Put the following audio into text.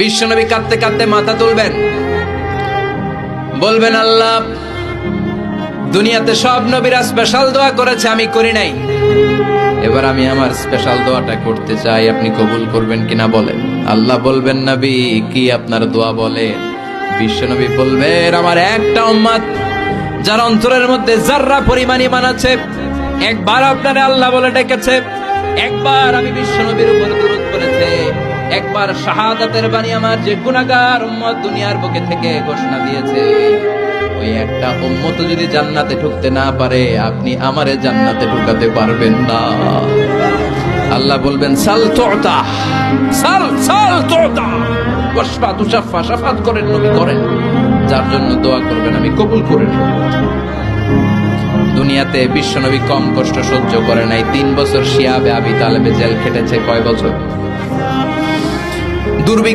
বিশ্বনবী কাঁদতে কাঁদতে মাথা তুলবেন, বলবেন আল্লাহ, দুনিয়াতে সব নবীরা স্পেশাল দোয়া করেছে, আমি করি নাই, এবার আমি আমার স্পেশাল দোয়াটা করতে চাই, আপনি কবুল করবেন কিনা বলেন। আল্লাহ বলবেন, নবী কি আপনার দোয়া বলেন? বিশ্বনবী বলবেন, আমার একটা উম্মত যার অন্তরের মধ্যে যাররা পরিমাণ ঈমান আছে, একবার আপনারে আল্লাহ বলে ডেকেছে, একবার আমি বিশ্বনবীর উপর দুরূদ পড়েছে, একবার শাহাদাতের বাণী আমার যে গুনাহগার উম্মত দুনিয়ার বুকে থেকে ঘোষণা দিয়েছে, ওই একটা উম্মত যদি জান্নাতে ঢুকতে না পারে, আপনি আমারে জান্নাতে ঢুকাতে পারবেন না। আল্লাহ বলবেন, সাল তুতা, সাল সাল তুতা, ওয়াশফা তুশাফা, শাফাত করেন নবী করেন, যার জন্য দোয়া করবেন আমি কবুল করে নেব। দুনিয়াতে বিশ্বনবী কম কষ্ট সহ্য করে নাই। 3 বছর শিয়াবে আবি তালেবে জেল খেটেছে। কয় বছর? দুর্ভিক্ষ